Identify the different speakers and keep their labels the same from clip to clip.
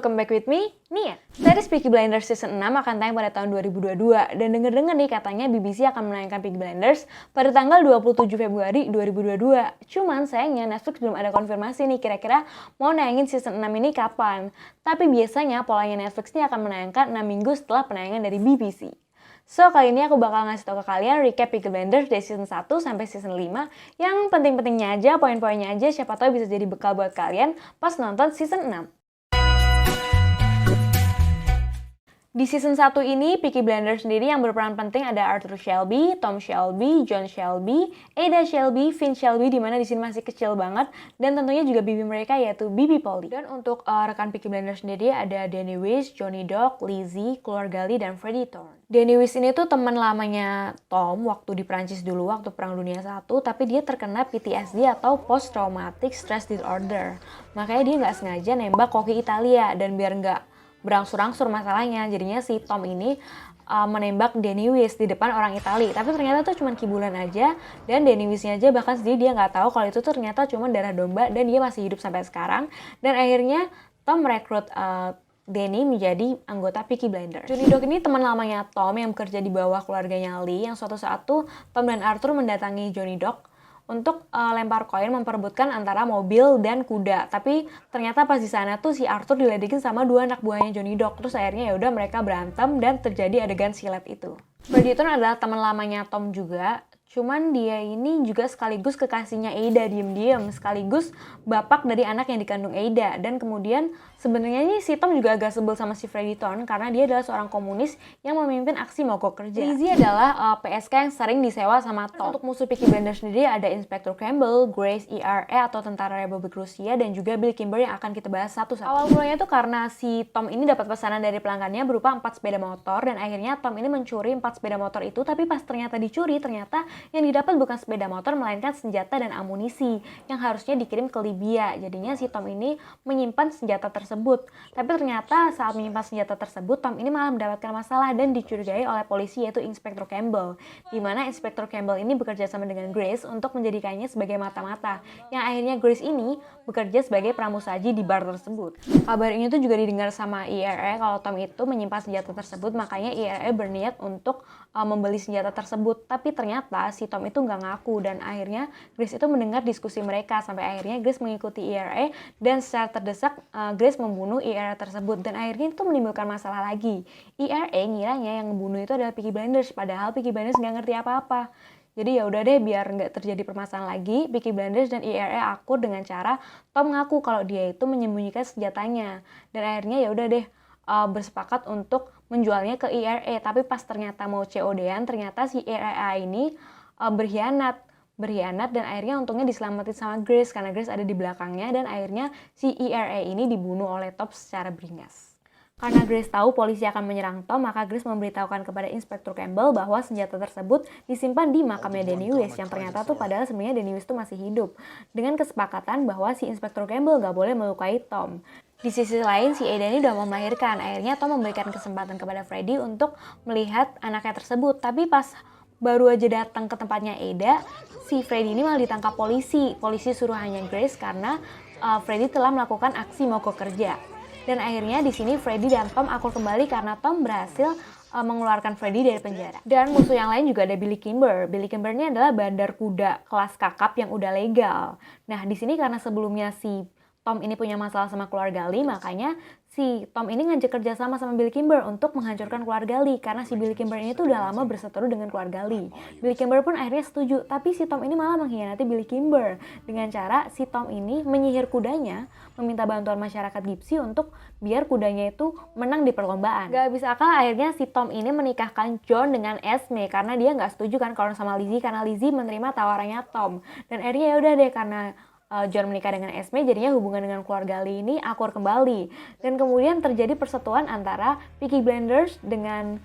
Speaker 1: welcome back with me, Nia. Series Peaky Blinders Season 6 akan tayang pada tahun 2022 dan denger-denger nih katanya BBC akan menayangkan Peaky Blinders pada tanggal 27 Februari 2022. Cuman sayangnya Netflix belum ada konfirmasi nih kira-kira mau nayangin Season 6 ini kapan. Tapi biasanya polanya Netflix ini akan menayangkan 6 minggu setelah penayangan dari BBC. So, kali ini aku bakal ngasih tau ke kalian recap Peaky Blinders dari season 1 sampai season 5 yang penting-pentingnya aja, poin-poinnya aja, siapa tahu bisa jadi bekal buat kalian pas nonton season 6. Di season 1 ini, Peaky Blinders sendiri yang berperan penting ada Arthur Shelby, Tom Shelby, John Shelby, Ada Shelby, Vince Shelby, dimana di sini masih kecil banget, dan tentunya juga bibi mereka yaitu Bibi Polly. Dan untuk rekan Peaky Blinders sendiri ada Danny Weiss, Johnny Dock, Lizzie, keluarga Lee, dan Freddie Thorne. Danny Weiss ini tuh teman lamanya Tom waktu di Prancis dulu, waktu Perang Dunia I, tapi dia terkena PTSD atau Post Traumatic Stress Disorder. Makanya dia nggak sengaja nembak koki Italia, dan biar nggak berangsur-angsur masalahnya, jadinya si Tom ini menembak Danny Weiss di depan orang Itali. Tapi ternyata tuh cuma kibulan aja, dan Danny Weiss-nya aja bahkan sendiri dia nggak tahu kalau itu tuh ternyata cuma darah domba dan dia masih hidup sampai sekarang. Dan akhirnya Tom merekrut Danny menjadi anggota Peaky Blinders. Johnny Dock ini teman lamanya Tom yang bekerja di bawah keluarganya Lee, yang suatu saat tuh Tom dan Arthur mendatangi Johnny Dock untuk lempar koin memperebutkan antara mobil dan kuda. Tapi ternyata pas di sana tuh si Arthur diledekin sama dua anak buahnya Johnny Dock. Terus akhirnya ya udah mereka berantem dan terjadi adegan silet itu. Freddie Thorne adalah teman lamanya Tom juga. Cuman dia ini juga sekaligus kekasihnya Ada diem-diem, sekaligus bapak dari anak yang dikandung Ada. Dan kemudian sebenarnya ini si Tom juga agak sebel sama si Freddie Thorne karena dia adalah seorang komunis yang memimpin aksi mogok kerja. Lizzie adalah PSK yang sering disewa sama Tom. Untuk musuh Peaky Blinders sendiri ada Inspektur Campbell, Grace ERA atau Tentara Republik Rusia, dan juga Billy Kimber yang akan kita bahas satu-satu. Awal mulanya tuh karena si Tom ini dapat pesanan dari pelanggannya berupa 4 sepeda motor, dan akhirnya Tom ini mencuri 4 sepeda motor itu, tapi pas ternyata dicuri, ternyata yang didapat bukan sepeda motor melainkan senjata dan amunisi yang harusnya dikirim ke Libya. Jadinya si Tom ini menyimpan senjata tersebut. Tapi ternyata saat menyimpan senjata tersebut, Tom ini malah mendapatkan masalah dan dicurigai oleh polisi yaitu Inspektur Campbell. Di mana Inspektur Campbell ini bekerja sama dengan Grace untuk menjadikannya sebagai mata-mata. Yang akhirnya Grace ini bekerja sebagai pramusaji di bar tersebut. Kabar ini tuh juga didengar sama ERA kalau Tom itu menyimpan senjata tersebut, makanya ERA berniat untuk membeli senjata tersebut. Tapi ternyata si Tom itu nggak ngaku, dan akhirnya Grace itu mendengar diskusi mereka sampai akhirnya Grace mengikuti ERA dan secara terdesak Grace membunuh ERA tersebut, dan akhirnya itu menimbulkan masalah lagi. ERA ngiranya yang membunuh itu adalah Peaky Blinders, padahal Peaky Blinders nggak ngerti apa-apa. Jadi ya udah deh, biar nggak terjadi permasalahan lagi, Peaky Blinders dan ERA akur dengan cara Tom ngaku kalau dia itu menyembunyikan senjatanya, dan akhirnya ya udah deh bersepakat untuk menjualnya ke ERA. Tapi pas ternyata mau COD-an, ternyata si ERA ini berkhianat dan akhirnya untungnya diselamatin sama Grace karena Grace ada di belakangnya, dan akhirnya si ERA ini dibunuh oleh Tom secara beringas. Karena Grace tahu polisi akan menyerang Tom, maka Grace memberitahukan kepada Inspektur Campbell bahwa senjata tersebut disimpan di makamnya Danny Weiss, yang ternyata tuh padahal sebenarnya Danny Weiss tuh masih hidup, dengan kesepakatan bahwa si Inspektur Campbell gak boleh melukai Tom. Di sisi lain, si Ada ini udah mau melahirkan. Akhirnya Tom memberikan kesempatan kepada Freddie untuk melihat anaknya tersebut, tapi pas baru aja datang ke tempatnya Ada, si Freddie ini malah ditangkap polisi. Polisi suruhannya Grace karena Freddie telah melakukan aksi mogok kerja. Dan akhirnya di sini Freddie dan Tom akur kembali karena Tom berhasil mengeluarkan Freddie dari penjara. Dan musuh yang lain juga ada Billy Kimber. Billy Kimber ini adalah bandar kuda kelas kakap yang udah legal. Nah, di sini karena sebelumnya si Tom ini punya masalah sama keluarga Lee, makanya si Tom ini ngajak kerja sama Billy Kimber untuk menghancurkan keluarga Lee, karena si Billy Kimber ini tuh udah lama berseteru dengan keluarga Lee. Billy Kimber pun akhirnya setuju, tapi si Tom ini malah mengkhianati Billy Kimber dengan cara si Tom ini menyihir kudanya, meminta bantuan masyarakat Gypsy untuk biar kudanya itu menang di perlombaan. Gak habis akal, akhirnya si Tom ini menikahkan John dengan Esme karena dia nggak setuju kan kalau sama Lizzie, karena Lizzie menerima tawarannya Tom. Dan akhirnya ya udah deh, karena John menikah dengan Esme, jadinya hubungan dengan keluarga Lee ini akur kembali. Dan kemudian terjadi persetujuan antara Peaky Blinders dengan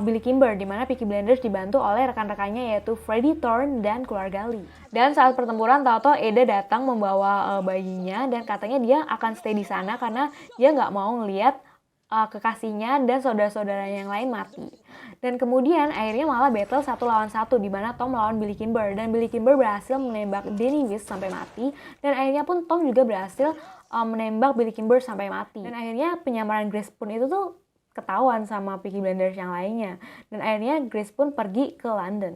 Speaker 1: Billy Kimber, di mana Peaky Blinders dibantu oleh rekan-rekannya yaitu Freddie Thorne dan keluarga Lee. Dan saat pertempuran, tahu-tahu Ada datang membawa bayinya, dan katanya dia akan stay di sana karena dia nggak mau ngelihat kekasihnya dan saudara-saudaranya yang lain mati. Dan kemudian akhirnya malah battle 1 lawan 1 di mana Tom melawan Billy Kimber, dan Billy Kimber berhasil menembak Danny Weiss sampai mati, dan akhirnya pun Tom juga berhasil menembak Billy Kimber sampai mati. Dan akhirnya penyamaran Grace pun itu tuh ketahuan sama Peaky Blinders yang lainnya. Dan akhirnya Grace pun pergi ke London.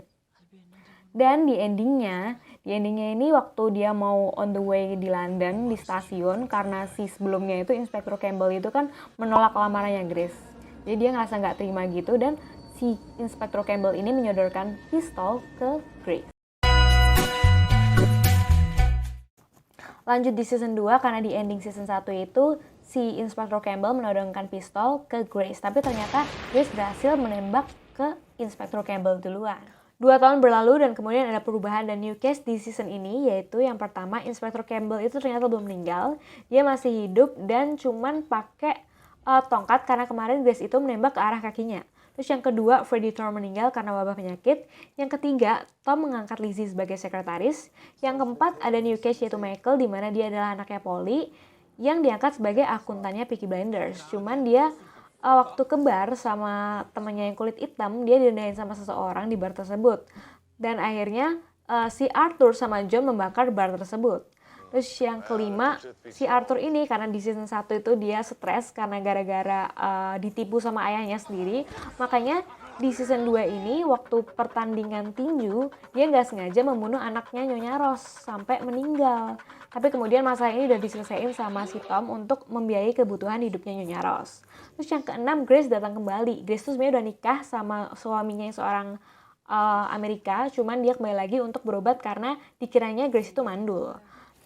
Speaker 1: Dan di endingnya ini waktu dia mau on the way di London, di stasiun, karena si sebelumnya itu Inspektur Campbell itu kan menolak lamarannya Grace. Jadi dia ngerasa nggak terima gitu, dan si Inspektur Campbell ini menyodorkan pistol ke Grace. Lanjut di season 2, karena di ending season 1 itu si Inspektur Campbell menodongkan pistol ke Grace. Tapi ternyata Grace berhasil menembak ke Inspektur Campbell duluan. 2 tahun berlalu dan kemudian ada perubahan dan new case di season ini, yaitu yang pertama Inspektur Campbell itu ternyata belum meninggal. Dia masih hidup dan cuman pakai tongkat karena kemarin Grace itu menembak ke arah kakinya. Terus yang kedua, Freddie Thorne meninggal karena wabah penyakit. Yang ketiga, Tom mengangkat Lizzie sebagai sekretaris. Yang keempat, ada new case yaitu Michael, di mana dia adalah anaknya Polly, yang diangkat sebagai akuntannya Peaky Blinders. Cuman dia waktu ke bar sama temannya yang kulit hitam, dia direndahin sama seseorang di bar tersebut. Dan akhirnya si Arthur sama John membakar bar tersebut. Terus yang kelima, si Arthur ini karena di season 1 itu dia stres karena gara-gara ditipu sama ayahnya sendiri. Makanya di season 2 ini waktu pertandingan tinju, dia nggak sengaja membunuh anaknya Nyonya Ross sampai meninggal. Tapi kemudian masalah ini udah diselesaikan sama si Tom untuk membiayai kebutuhan hidupnya Nyonya Ross. Terus yang keenam, Grace datang kembali. Grace tuh sebenarnya udah nikah sama suaminya yang seorang Amerika, cuman dia kembali lagi untuk berobat karena dikiranya Grace itu mandul.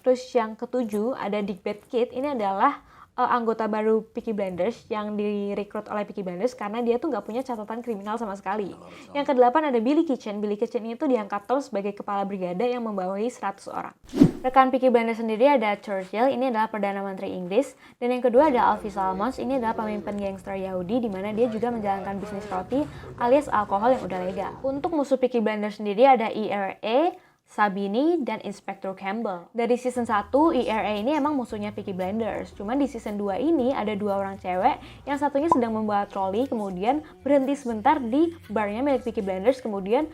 Speaker 1: Terus yang ketujuh ada Dick Bad Kid. Ini adalah anggota baru Peaky Blinders yang direkrut oleh Peaky Blinders karena dia tuh nggak punya catatan kriminal sama sekali. Yang kedelapan ada Billy Kitchen. Billy Kitchen itu diangkat Tom sebagai kepala brigade yang membawahi 100 orang. Rekan Peaky Blinders sendiri ada Churchill, ini adalah Perdana Menteri Inggris. Dan yang kedua ada Alfie Salmons, ini adalah pemimpin gangster Yahudi di mana dia juga menjalankan bisnis roti alias alkohol yang udah legal. Untuk musuh Peaky Blinders sendiri ada ERA, Sabini, dan Inspektur Campbell. Dari season 1, ERA ini emang musuhnya Peaky Blinders. Cuman di season 2 ini ada 2 orang cewek, yang satunya sedang membawa troli, kemudian berhenti sebentar di barnya milik Peaky Blinders, kemudian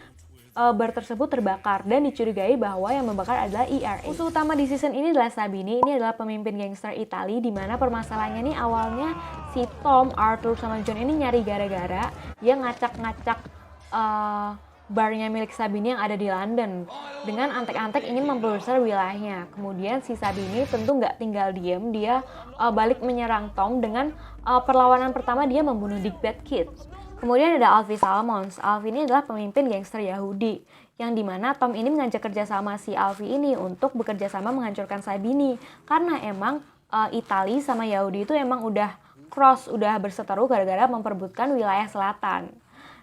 Speaker 1: bar tersebut terbakar dan dicurigai bahwa yang membakar adalah ERA. Musuh utama di season ini adalah Sabini. Ini adalah pemimpin gangster Itali, di mana permasalahannya ini awalnya si Tom, Arthur, sama John ini nyari gara-gara dia ngacak-ngacak barnya milik Sabini yang ada di London dengan antek-antek ingin memperbesar wilayahnya. Kemudian si Sabini tentu nggak tinggal diem, dia balik menyerang Tom dengan perlawanan pertama dia membunuh Dick Bad Kid. Kemudian ada Alfie Salmons. Alfie ini adalah pemimpin gangster Yahudi yang dimana Tom ini mengajak kerja sama si Alfie ini untuk bekerja sama menghancurkan Sabini karena emang Itali sama Yahudi itu emang udah cross, udah berseteru gara-gara memperebutkan wilayah selatan.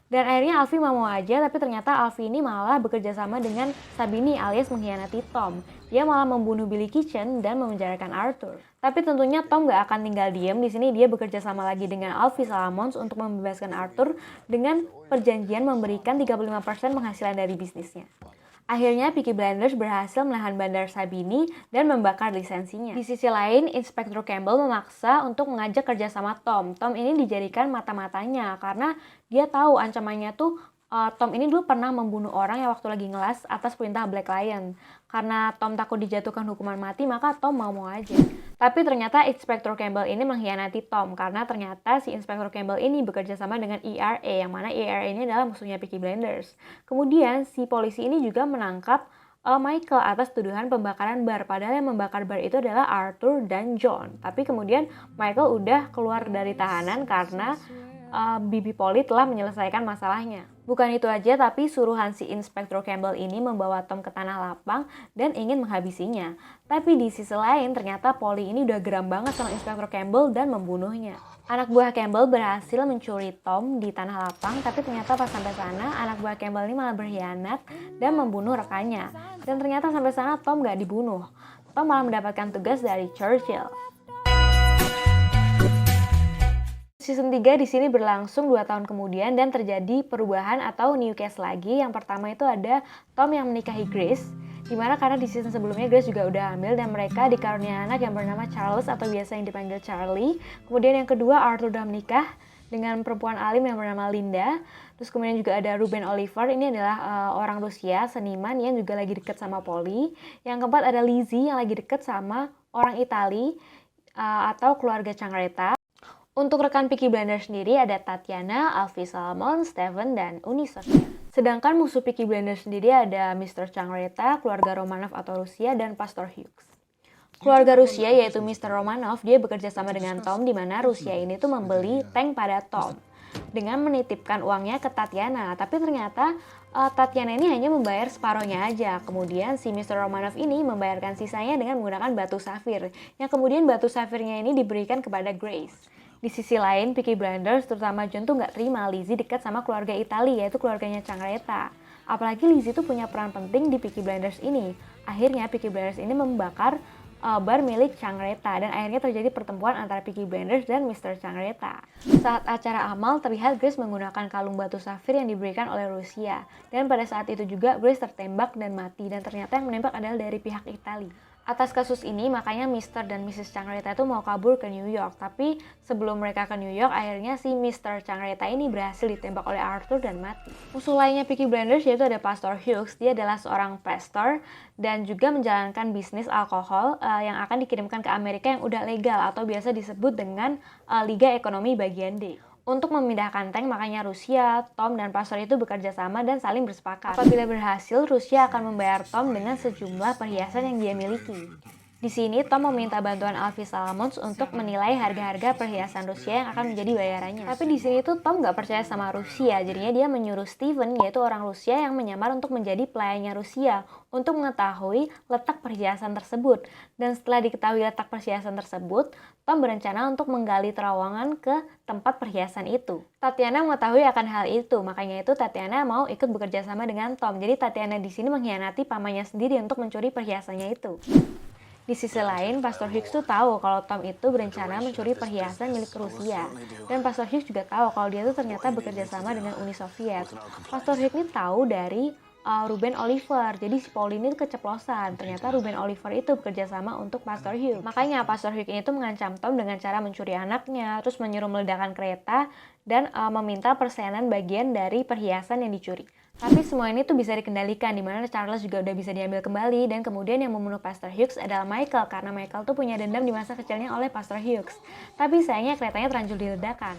Speaker 1: Dan akhirnya Alfie mau aja, tapi ternyata Alfie ini malah bekerja sama dengan Sabini alias mengkhianati Tom. Dia malah membunuh Billy Kitchen dan memenjarakan Arthur. Tapi tentunya Tom gak akan tinggal diem. Di sini dia bekerja sama lagi dengan Alfie Salmons untuk membebaskan Arthur dengan perjanjian memberikan 35% penghasilan dari bisnisnya. Akhirnya Peaky Blinders berhasil menahan bandar Sabini dan membakar lisensinya. Di sisi lain, Inspektur Campbell memaksa untuk mengajak kerjasama Tom. Tom ini dijadikan mata-matanya karena dia tahu ancamannya tuh Tom ini dulu pernah membunuh orang yang waktu lagi ngelas atas perintah Black Lion. Karena Tom takut dijatuhkan hukuman mati, maka Tom mau aja. Tapi ternyata Inspektur Campbell ini mengkhianati Tom karena ternyata si Inspektur Campbell ini bekerja sama dengan ERA, yang mana ERA ini adalah musuhnya Peaky Blinders. Kemudian si polisi ini juga menangkap Michael atas tuduhan pembakaran bar, padahal yang membakar bar itu adalah Arthur dan John. Tapi kemudian Michael udah keluar dari tahanan karena Bibi Polly telah menyelesaikan masalahnya. Bukan itu aja, tapi suruhan si Inspektur Campbell ini membawa Tom ke tanah lapang dan ingin menghabisinya. Tapi di sisi lain, ternyata Polly ini udah geram banget sama Inspektur Campbell dan membunuhnya. Anak buah Campbell berhasil mencuri Tom di tanah lapang, tapi ternyata pas sampai sana, anak buah Campbell ini malah berkhianat dan membunuh rekannya. Dan ternyata sampai sana Tom gak dibunuh. Tom malah mendapatkan tugas dari Churchill. Season 3 di sini berlangsung 2 tahun kemudian dan terjadi perubahan atau new case lagi. Yang pertama itu ada Tom yang menikahi Grace, dimana karena di season sebelumnya Grace juga udah hamil dan mereka dikaruniai anak yang bernama Charles atau biasa yang dipanggil Charlie. Kemudian yang kedua, Arthur udah menikah dengan perempuan alim yang bernama Linda. Terus kemudian juga ada Ruben Oliver, ini adalah orang Rusia, seniman yang juga lagi deket sama Polly. Yang keempat ada Lizzie yang lagi deket sama orang Itali atau keluarga Changreta. Untuk rekan Peaky Blinders sendiri ada Tatiana, Alfie Salmon, Steven, dan Uni Sofia. Sedangkan musuh Peaky Blinders sendiri ada Mr. Changreta, keluarga Romanov atau Rusia, dan Pastor Hughes. Keluarga Rusia yaitu Mr. Romanov, dia bekerja sama dengan Tom di mana Rusia ini tuh membeli tank pada Tom dengan menitipkan uangnya ke Tatiana. Tapi ternyata Tatiana ini hanya membayar separohnya aja. Kemudian si Mr. Romanov ini membayarkan sisanya dengan menggunakan batu safir, yang kemudian batu safirnya ini diberikan kepada Grace. Di sisi lain, Peaky Blinders, terutama John tuh nggak terima Lizzie dekat sama keluarga Itali, yaitu keluarganya Changreta. Apalagi Lizzie tuh punya peran penting di Peaky Blinders ini. Akhirnya Peaky Blinders ini membakar bar milik Changreta dan akhirnya terjadi pertempuran antara Peaky Blinders dan Mr. Changreta. Saat acara amal, terlihat Grace menggunakan kalung batu safir yang diberikan oleh Rusia. Dan pada saat itu juga Grace tertembak dan mati, dan ternyata yang menembak adalah dari pihak Itali. Atas kasus ini, makanya Mr. dan Mrs. Changreta itu mau kabur ke New York. Tapi sebelum mereka ke New York, akhirnya si Mr. Changreta ini berhasil ditembak oleh Arthur dan mati. Musuh lainnya Peaky Blinders yaitu ada Pastor Hughes. Dia adalah seorang pastor dan juga menjalankan bisnis alkohol yang akan dikirimkan ke Amerika yang udah legal atau biasa disebut dengan Liga Ekonomi Bagian D. Untuk memindahkan tank, makanya Rusia, Tom, dan Pastor itu bekerja sama dan saling bersepakat. Apabila berhasil, Rusia akan membayar Tom dengan sejumlah perhiasan yang dia miliki. Di sini, Tom meminta bantuan Alfie Salmons untuk menilai harga-harga perhiasan Rusia yang akan menjadi bayarannya. Tapi di sini tuh Tom nggak percaya sama Rusia, jadinya dia menyuruh Steven, yaitu orang Rusia yang menyamar untuk menjadi pelayannya Rusia, untuk mengetahui letak perhiasan tersebut. Dan setelah diketahui letak perhiasan tersebut, Tom berencana untuk menggali terowongan ke tempat perhiasan itu. Tatiana mengetahui akan hal itu, makanya itu Tatiana mau ikut bekerja sama dengan Tom. Jadi Tatiana di sini mengkhianati pamannya sendiri untuk mencuri perhiasannya itu. Di sisi lain, Pastor Hughes tuh tahu kalau Tom itu berencana mencuri perhiasan milik Rusia. Dan Pastor Hughes juga tahu kalau dia tuh ternyata bekerja sama dengan Uni Soviet. Pastor Hughes ini tahu dari Ruben Oliver. Jadi si Paul ini keceplosan. Ternyata Ruben Oliver itu bekerja sama untuk Pastor Hughes. Makanya Pastor Hughes ini tuh mengancam Tom dengan cara mencuri anaknya, terus menyuruh meledakkan kereta, dan meminta persenan bagian dari perhiasan yang dicuri. Tapi semua ini tuh bisa dikendalikan, dimana Charles juga udah bisa diambil kembali, dan kemudian yang membunuh Pastor Hughes adalah Michael, karena Michael tuh punya dendam di masa kecilnya oleh Pastor Hughes. Tapi sayangnya keretanya terlanjur diledakan.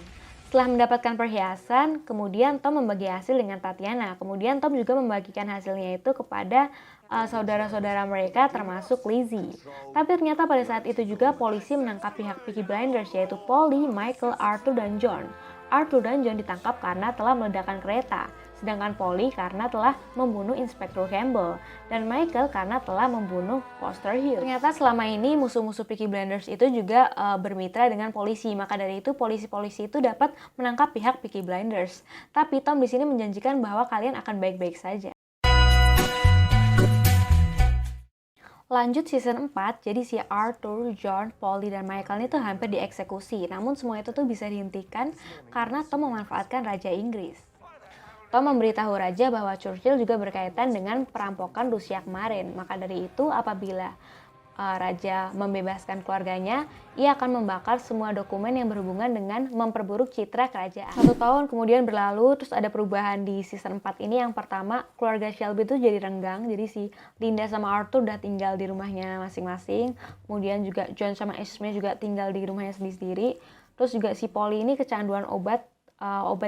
Speaker 1: Setelah mendapatkan perhiasan, kemudian Tom membagi hasil dengan Tatiana. Kemudian Tom juga membagikan hasilnya itu kepada saudara-saudara mereka termasuk Lizzie. Tapi ternyata pada saat itu juga polisi menangkap pihak Peaky Blinders, yaitu Polly, Michael, Arthur, dan John. Arthur dan John ditangkap karena telah meledakkan kereta, sedangkan Polly karena telah membunuh Inspektur Campbell, dan Michael karena telah membunuh Pastor Hughes. Ternyata selama ini musuh-musuh Peaky Blinders itu juga bermitra dengan polisi, maka dari itu polisi-polisi itu dapat menangkap pihak Peaky Blinders. Tapi Tom di sini menjanjikan bahwa kalian akan baik-baik saja. Lanjut season 4, jadi si Arthur, John, Polly, dan Michael itu hampir dieksekusi. Namun semua itu tuh bisa dihentikan karena Tom memanfaatkan Raja Inggris. Tom memberitahu Raja bahwa Churchill juga berkaitan dengan perampokan Rusia kemarin. Maka dari itu apabila Raja membebaskan keluarganya, ia akan membakar semua dokumen yang berhubungan dengan memperburuk citra kerajaan. 1 tahun kemudian berlalu, terus ada perubahan di season 4 ini. Yang pertama, keluarga Shelby itu jadi renggang, jadi si Linda sama Arthur udah tinggal di rumahnya masing-masing. Kemudian juga John sama Esme juga tinggal di rumahnya sendiri-sendiri. Terus juga si Polly ini kecanduan obat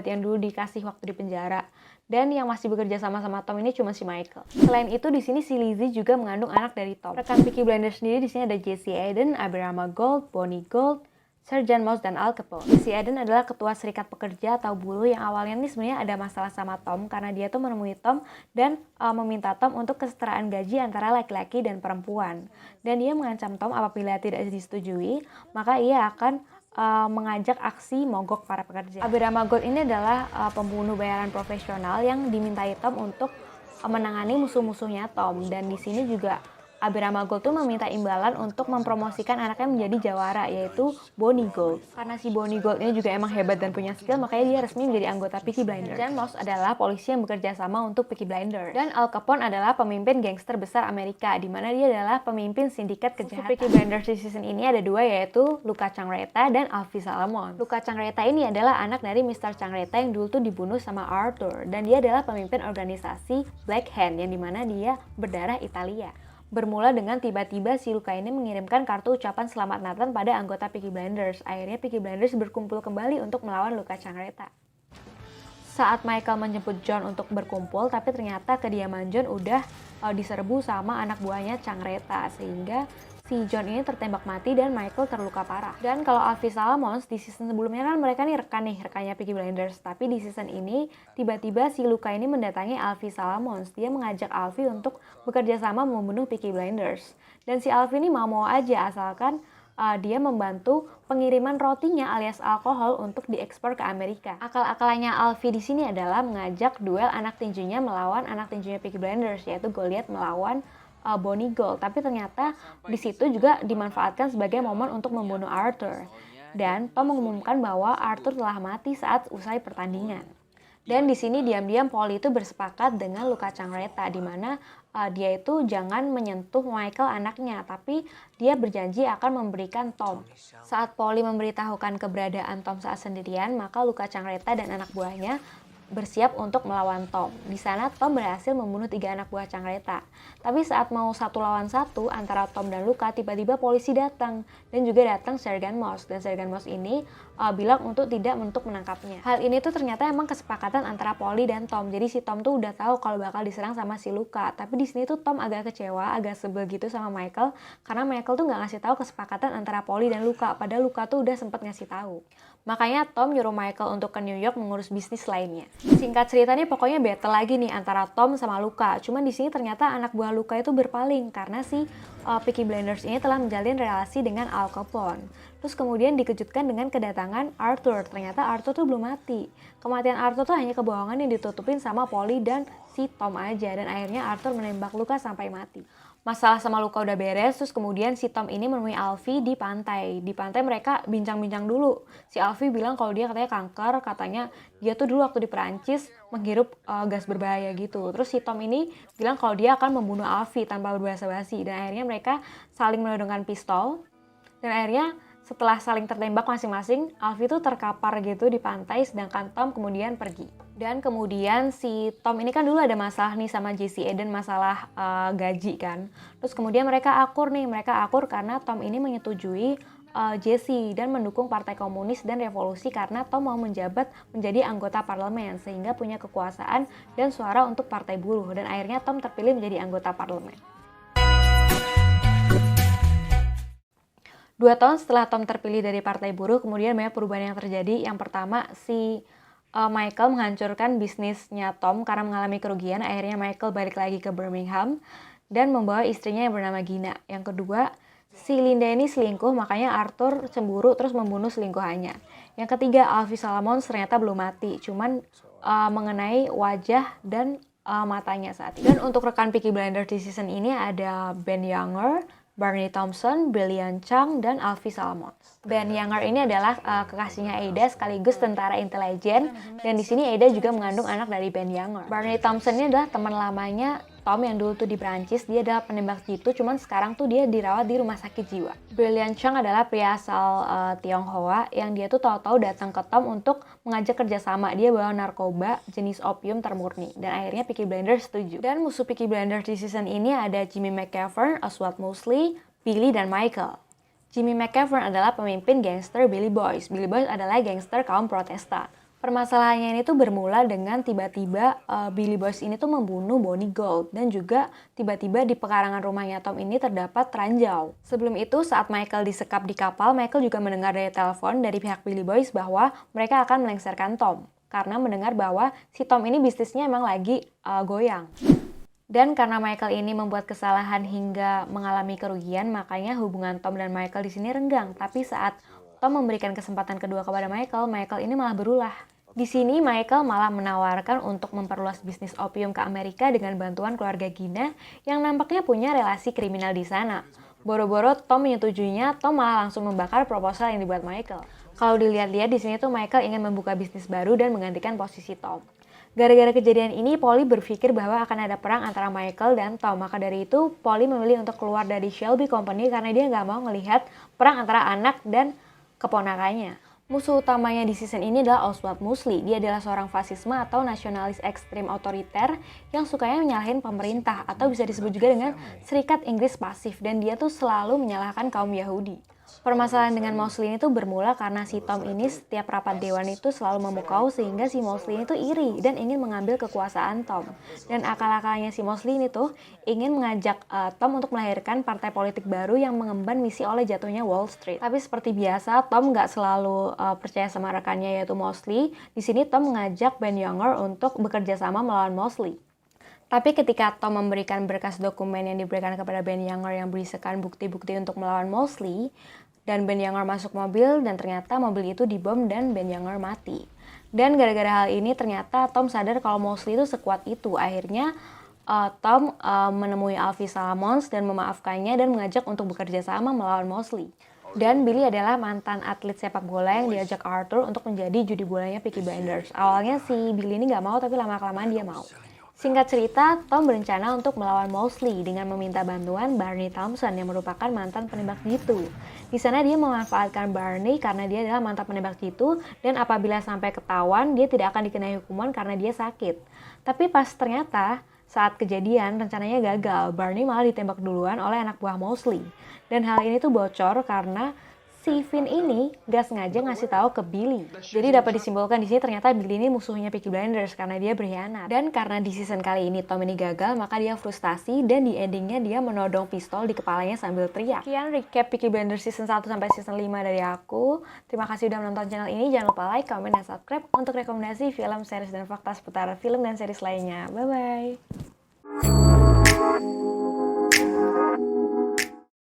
Speaker 1: yang dulu dikasih waktu di penjara. Dan yang masih bekerja sama-sama Tom ini cuma si Michael. Selain itu di sini si Lizzie juga mengandung anak dari Tom. Rekan Peaky Blinders sendiri di sini ada Jesse Eden, Aberama Gold, Bonnie Gold, Sergeant Mouse, dan Al Capone. Jesse Eden adalah ketua serikat pekerja atau buruh yang awalnya nih sebenarnya ada masalah sama Tom karena dia tuh menemui Tom dan meminta Tom untuk kesetaraan gaji antara laki-laki dan perempuan. Dan dia mengancam Tom apabila tidak disetujui, maka ia akan mengajak aksi mogok para pekerja. Aberama Gold ini adalah pembunuh bayaran profesional yang dimintai Tom untuk menangani musuh-musuhnya Tom. Dan di sini juga Aberama Gold tuh meminta imbalan untuk mempromosikan anaknya menjadi jawara, yaitu Bonnie Gold. Karena si Bonnie Gold ini juga emang hebat dan punya skill, makanya dia resmi menjadi anggota Peaky Blinders. Dan Mouse adalah polisi yang bekerja sama untuk Peaky Blinders. Dan Al Capone adalah pemimpin gangster besar Amerika, di mana dia adalah pemimpin sindikat kejahatan. Peaky Blinders di season ini ada 2, yaitu Luca Changreta dan Alfie Salmon. Luca Changreta ini adalah anak dari Mr. Changreta yang dulu tuh dibunuh sama Arthur, dan dia adalah pemimpin organisasi Black Hand, yang dimana dia berdarah Italia. Bermula dengan tiba-tiba si Luka ini mengirimkan kartu ucapan selamat Natal pada anggota Peaky Blinders. Akhirnya Peaky Blinders berkumpul kembali untuk melawan Luka Changreta. Saat Michael menjemput John untuk berkumpul, tapi ternyata kediaman John udah diserbu sama anak buahnya Changreta, sehingga si John ini tertembak mati dan Michael terluka parah. Dan kalau Alfie Salamons di season sebelumnya kan mereka nih rekannya Peaky Blinders, tapi di season ini tiba-tiba si Luka ini mendatangi Alfie Salamons. Dia mengajak Alfie untuk bekerja sama membunuh Peaky Blinders. Dan si Alfie ini mau aja asalkan dia membantu pengiriman rotinya alias alkohol untuk diekspor ke Amerika. Akal-akalannya Alfie di sini adalah mengajak duel anak tinjunya melawan anak tinjunya Peaky Blinders, yaitu Goliath melawan Bonnie Gold. Tapi ternyata di situ juga dimanfaatkan sebagai momen untuk membunuh Arthur. Dan Tom mengumumkan bahwa Arthur telah mati saat usai pertandingan. Dan di sini diam-diam Polly itu bersepakat dengan Luka Changreta, di mana dia itu jangan menyentuh Michael anaknya, tapi dia berjanji akan memberikan Tom. Saat Polly memberitahukan keberadaan Tom saat sendirian, maka Luka Changreta dan anak buahnya bersiap untuk melawan Tom. Di sana Tom berhasil membunuh 3 anak buah Changreta. Tapi saat mau 1 lawan 1 antara Tom dan Luka, tiba-tiba polisi datang dan juga datang Sergeant Moss. Dan Sergeant Moss ini bilang untuk tidak menangkapnya. Hal ini tuh ternyata emang kesepakatan antara Polly dan Tom. Jadi si Tom tuh udah tahu kalau bakal diserang sama si Luka. Tapi di sini tuh Tom agak kecewa, agak sebel gitu sama Michael karena Michael tuh nggak ngasih tahu kesepakatan antara Polly dan Luka. Padahal Luka tuh udah sempat ngasih tahu. Makanya Tom nyuruh Michael untuk ke New York mengurus bisnis lainnya. Singkat ceritanya pokoknya battle lagi nih antara Tom sama Luka. Cuman di sini ternyata anak buah Luka itu berpaling karena si Peaky Blinders ini telah menjalin relasi dengan Al Capone. Terus kemudian dikejutkan dengan kedatangan Arthur. Ternyata Arthur tuh belum mati. Kematian Arthur tuh hanya kebohongan yang ditutupin sama Polly dan si Tom aja. Dan akhirnya Arthur menembak Luka sampai mati. Masalah sama Luka udah beres, terus kemudian si Tom ini menemui Alfie di pantai. Di pantai mereka bincang-bincang dulu. Si Alfie bilang kalau dia katanya kanker, katanya dia tuh dulu waktu di Perancis menghirup gas berbahaya gitu. Terus si Tom ini bilang kalau dia akan membunuh Alfie tanpa berbahasa-basi. Dan akhirnya mereka saling menodongkan pistol. Dan akhirnya setelah saling tertembak masing-masing, Alfie tuh terkapar gitu di pantai, sedangkan Tom kemudian pergi. Dan kemudian si Tom ini kan dulu ada masalah nih sama Jesse Eden, masalah gaji kan. Terus kemudian mereka akur karena Tom ini menyetujui Jesse dan mendukung Partai Komunis dan Revolusi karena Tom mau menjabat menjadi anggota parlemen sehingga punya kekuasaan dan suara untuk Partai Buruh. Dan akhirnya Tom terpilih menjadi anggota parlemen. 2 tahun setelah Tom terpilih dari Partai Buruh, kemudian banyak perubahan yang terjadi. Yang pertama, si Michael menghancurkan bisnisnya Tom karena mengalami kerugian. Akhirnya Michael balik lagi ke Birmingham dan membawa istrinya yang bernama Gina. Yang kedua, si Linda ini selingkuh, makanya Arthur cemburu terus membunuh selingkuhannya. Yang ketiga, Alfie Salamons ternyata belum mati, cuman mengenai wajah dan matanya saat ini. Dan untuk rekan Peaky Blinders di season ini ada Ben Younger, Barney Thompson, Brilliant Chang, dan Alfie Salamons. Ben Younger ini adalah kekasihnya Ada sekaligus tentara intelijen, dan di sini Ada juga mengandung anak dari Ben Younger. Barney Thompson ini adalah teman lamanya Tom yang dulu tuh di Perancis. Dia adalah penembak jitu, cuman sekarang tuh dia dirawat di rumah sakit jiwa. Brilliant Chang adalah pria asal Tionghoa yang dia tuh tahu-tahu datang ke Tom untuk mengajak kerjasama. Dia bawa narkoba jenis opium termurni, dan akhirnya Peaky Blinders setuju. Dan musuh Peaky Blinders di season ini ada Jimmy McGovern, Oswald Mosley, Billy, dan Michael. Jimmy McGovern adalah pemimpin gangster Billy Boys. Billy Boys adalah gangster kaum Protestan. Permasalahannya ini tuh bermula dengan tiba-tiba Billy Boys ini tuh membunuh Bonnie Gold, dan juga tiba-tiba di pekarangan rumahnya Tom ini terdapat ranjau. Sebelum itu saat Michael disekap di kapal, Michael juga mendengar dari telepon dari pihak Billy Boys bahwa mereka akan melengsarkan Tom karena mendengar bahwa si Tom ini bisnisnya emang lagi goyang. Dan karena Michael ini membuat kesalahan hingga mengalami kerugian, makanya hubungan Tom dan Michael di sini renggang. Tapi saat Tom memberikan kesempatan kedua kepada Michael, Michael ini malah berulah. Di sini Michael malah menawarkan untuk memperluas bisnis opium ke Amerika dengan bantuan keluarga Gina yang nampaknya punya relasi kriminal di sana. Boro-boro Tom menyetujuinya, Tom malah langsung membakar proposal yang dibuat Michael. Kalau dilihat-lihat di sini tuh Michael ingin membuka bisnis baru dan menggantikan posisi Tom. Gara-gara kejadian ini, Polly berpikir bahwa akan ada perang antara Michael dan Tom. Maka dari itu, Polly memilih untuk keluar dari Shelby Company karena dia nggak mau melihat perang antara anak dan keponakannya. Musuh utamanya di season ini adalah Oswald Mosley. Dia adalah seorang fasisme atau nasionalis ekstrim otoriter yang sukanya menyalahin pemerintah atau bisa disebut juga dengan Serikat Inggris pasif, dan dia tuh selalu menyalahkan kaum Yahudi. Permasalahan dengan Mosley ini tuh bermula karena si Tom ini setiap rapat dewan itu selalu memukau sehingga si Mosley ini tuh iri dan ingin mengambil kekuasaan Tom. Dan akal-akalnya si Mosley ini tuh ingin mengajak Tom untuk melahirkan partai politik baru yang mengemban misi oleh jatuhnya Wall Street. Tapi seperti biasa, Tom nggak selalu percaya sama rekannya yaitu Mosley. Di sini Tom mengajak Ben Younger untuk bekerja sama melawan Mosley. Tapi ketika Tom memberikan berkas dokumen yang diberikan kepada Ben Younger yang berisikan bukti-bukti untuk melawan Mosley, dan Ben Younger masuk mobil dan ternyata mobil itu dibom dan Ben Younger mati. Dan gara-gara hal ini ternyata Tom sadar kalau Mosley itu sekuat itu. Akhirnya Tom menemui Alfie Salamons dan memaafkannya dan mengajak untuk bekerja sama melawan Mosley. Dan Billy adalah mantan atlet sepak bola yang diajak Arthur untuk menjadi judi bolanya Peaky Blinders. Awalnya si Billy ini gak mau, tapi lama-kelamaan dia mau. Singkat cerita, Tom berencana untuk melawan Mosley dengan meminta bantuan Barney Thompson yang merupakan mantan penembak jitu. Di sana dia memanfaatkan Barney karena dia adalah mantan penembak jitu dan apabila sampai ketahuan dia tidak akan dikenai hukuman karena dia sakit. Tapi pas ternyata saat kejadian rencananya gagal, Barney malah ditembak duluan oleh anak buah Mosley. Dan hal ini tuh bocor karena si Vin ini gak sengaja ngasih tahu ke Billy. Jadi dapat disimpulkan di sini ternyata Billy ini musuhnya Peaky Blinders karena dia berkhianat. Dan karena di season kali ini Tom ini gagal, maka dia frustasi dan di endingnya dia menodong pistol di kepalanya sambil teriak. Sekian recap Peaky Blinders season 1 sampai season 5 dari aku. Terima kasih udah menonton channel ini. Jangan lupa like, comment, dan subscribe untuk rekomendasi film, series, dan fakta seputar film dan series lainnya. Bye-bye.